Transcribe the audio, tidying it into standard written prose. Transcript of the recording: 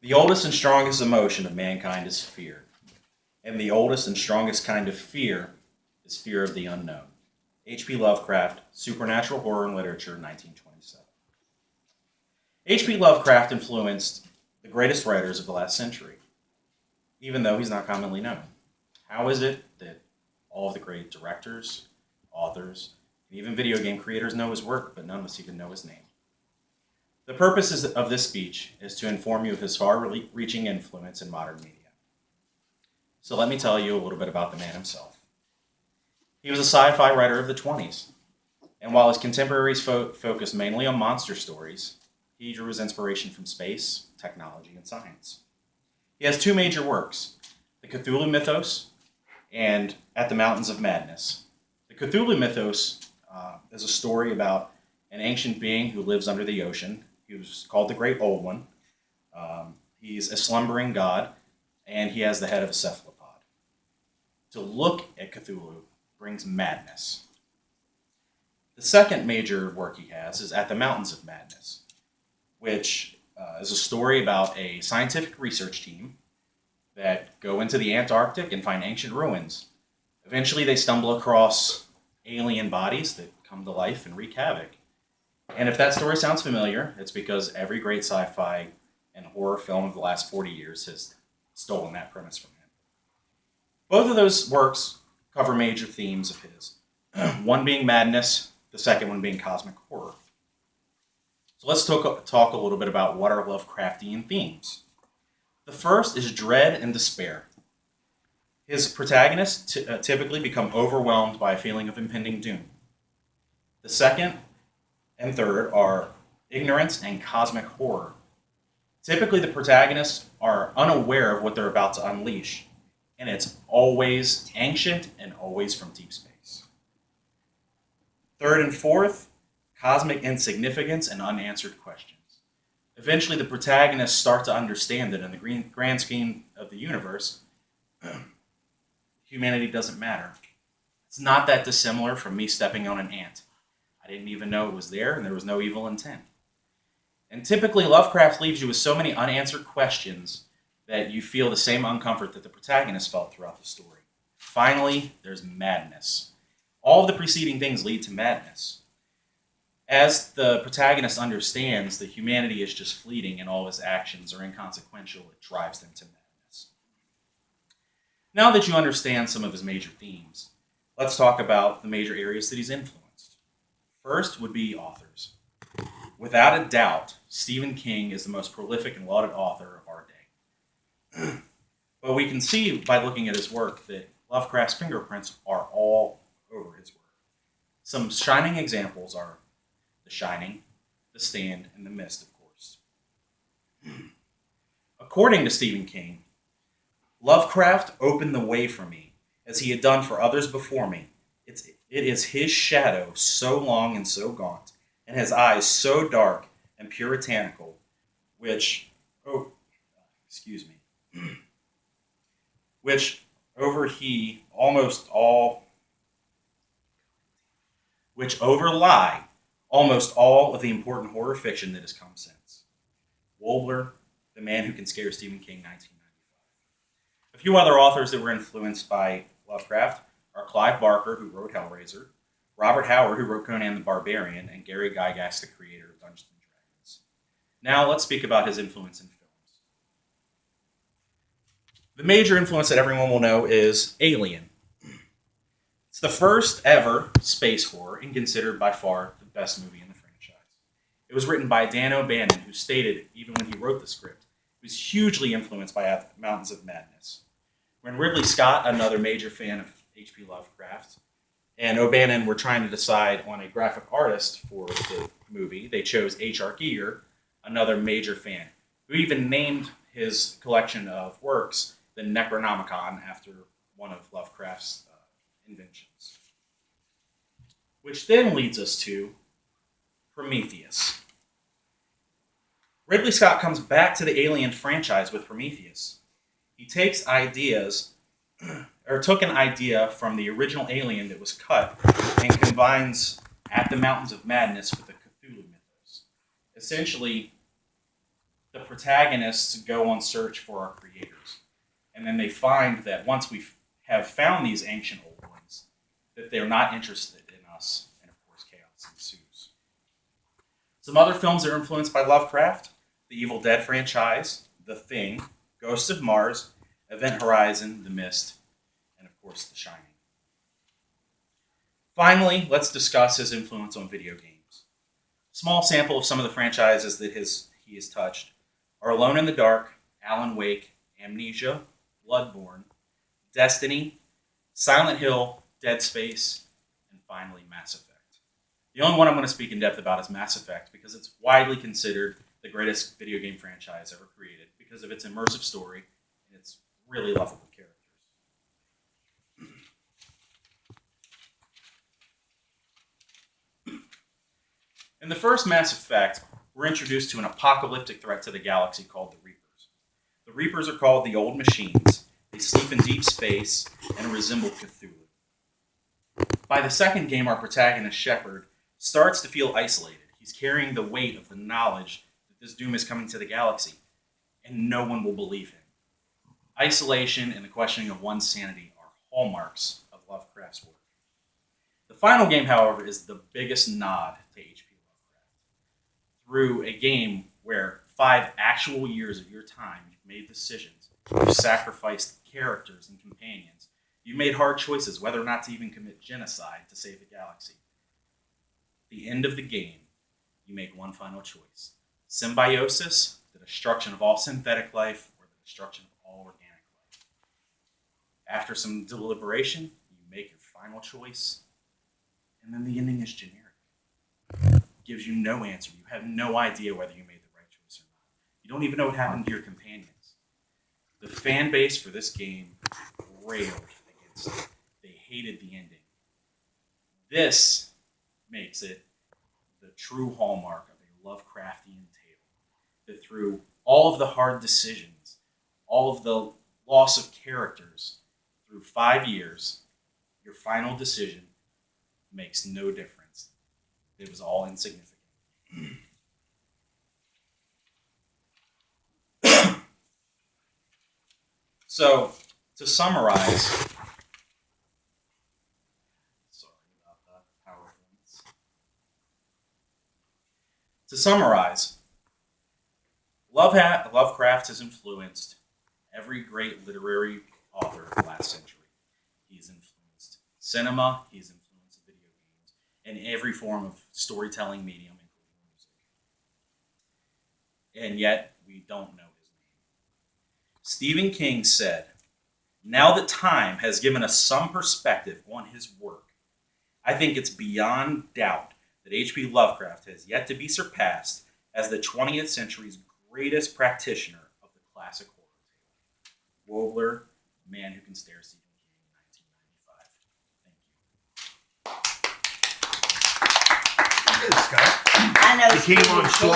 The oldest and strongest emotion of mankind is fear. And the oldest and strongest kind of fear is fear of the unknown. H.P. Lovecraft, Supernatural Horror and Literature, 1927. H.P. Lovecraft influenced the greatest writers of the last century, even though he's not commonly known. How is it that all of the great directors, authors, and even video game creators know his work, but none of us even know his name? The purpose of this speech is to inform you of his far-reaching influence in modern media. So let me tell you a little bit about the man himself. He was a sci-fi writer of the 20s, and while his contemporaries focused mainly on monster stories, he drew his inspiration from space, technology, and science. He has two major works, the Cthulhu Mythos and At the Mountains of Madness. The Cthulhu Mythos is a story about an ancient being who lives under the ocean. He was called the Great Old One. He's a slumbering god, and he has the head of a cephalopod. To look at Cthulhu brings madness. The second major work he has is At the Mountains of Madness, which is a story about a scientific research team that go into the Antarctic and find ancient ruins. Eventually they stumble across alien bodies that come to life and wreak havoc. And if that story sounds familiar, it's because every great sci-fi and horror film of the last 40 years has stolen that premise from him. Both of those works cover major themes of his, one being madness, the second one being cosmic horror. So let's talk a little bit about what are Lovecraftian themes. The first is dread and despair. His protagonists typically become overwhelmed by a feeling of impending doom. The second and third are ignorance and cosmic horror. Typically, the protagonists are unaware of what they're about to unleash, and it's always ancient and always from deep space. Third and fourth, cosmic insignificance and unanswered questions. Eventually, the protagonists start to understand that in the grand scheme of the universe, humanity doesn't matter. It's not that dissimilar from me stepping on an ant. I didn't even know it was there, and there was no evil intent. And typically, Lovecraft leaves you with so many unanswered questions that you feel the same uncomfort that the protagonist felt throughout the story. Finally, there's madness. All of the preceding things lead to madness. As the protagonist understands that humanity is just fleeting and all of his actions are inconsequential, it drives them to madness. Now that you understand some of his major themes, let's talk about the major areas that he's influenced. First would be authors. Without a doubt, Stephen King is the most prolific and lauded author of our day. But we can see by looking at his work that Lovecraft's fingerprints are all over his work. Some shining examples are The Shining, The Stand, and The Mist, of course. According to Stephen King, Lovecraft opened the way for me, as he had done for others before me. It is his shadow so long and so gaunt, and his eyes so dark and puritanical, which overlie almost all of the important horror fiction that has come since. Wobler, The Man Who Can Scare Stephen King, 1995. A few other authors that were influenced by Lovecraft are Clive Barker, who wrote Hellraiser, Robert Howard, who wrote Conan the Barbarian, and Gary Gygax, the creator of Dungeons & Dragons. Now let's speak about his influence in films. The major influence that everyone will know is Alien. It's the first ever space horror and considered by far the best movie in the franchise. It was written by Dan O'Bannon, who stated, even when he wrote the script, he was hugely influenced by At the Mountains of Madness. When Ridley Scott, another major fan of H.P. Lovecraft, and O'Bannon were trying to decide on a graphic artist for the movie, they chose H.R. Giger, another major fan, who even named his collection of works the Necronomicon after one of Lovecraft's inventions. Which then leads us to Prometheus. Ridley Scott comes back to the Alien franchise with Prometheus. He took an idea from the original Alien that was cut and combines At the Mountains of Madness with the Cthulhu Mythos. Essentially, the protagonists go on search for our creators. And then they find that once we have found these ancient old ones, that they're not interested in us, and of course chaos ensues. Some other films that are influenced by Lovecraft: the Evil Dead franchise, The Thing, Ghosts of Mars, Event Horizon, The Mist, and of course The Shining. Finally, let's discuss his influence on video games. A small sample of some of the franchises that he has touched are Alone in the Dark, Alan Wake, Amnesia, Bloodborne, Destiny, Silent Hill, Dead Space, and finally Mass Effect. The only one I'm going to speak in depth about is Mass Effect because it's widely considered the greatest video game franchise ever created because of its immersive story and its really lovable characters. In the first Mass Effect, we're introduced to an apocalyptic threat to the galaxy called the Reapers. The Reapers are called the Old Machines. They sleep in deep space and resemble Cthulhu. By the second game, our protagonist, Shepard, starts to feel isolated. He's carrying the weight of the knowledge that this doom is coming to the galaxy, and no one will believe him. Isolation and the questioning of one's sanity are hallmarks of Lovecraft's work. The final game, however, is the biggest nod to H.P. Lovecraft. Through a game where 5 actual years of your time you've made decisions, you've sacrificed characters and companions, you've made hard choices whether or not to even commit genocide to save the galaxy. At the end of the game, you make one final choice: symbiosis, the destruction of all synthetic life, or the destruction of all organic life. After some deliberation, you make your final choice, and then the ending is generic. It gives you no answer. You have no idea whether you made the right choice or not. You don't even know what happened to your companions. The fan base for this game railed against it. They hated the ending. This makes it the true hallmark of a Lovecraftian tale. That through all of the hard decisions, all of the loss of characters, through 5 years, your final decision makes no difference. It was all insignificant. So, to summarize, sorry about that, PowerPoints. To summarize, Lovecraft has influenced every great literary author of the last century. He's influenced cinema, he's influenced video games, and every form of storytelling medium, including music. And yet, we don't know his name. Stephen King said, "Now that time has given us some perspective on his work, I think it's beyond doubt that H.P. Lovecraft has yet to be surpassed as the 20th century's greatest practitioner of the classic horror tale." Wobler, Man Who Can Stare Stephen King, 1995. Thank you. Good, Scott. I know. He came on slow.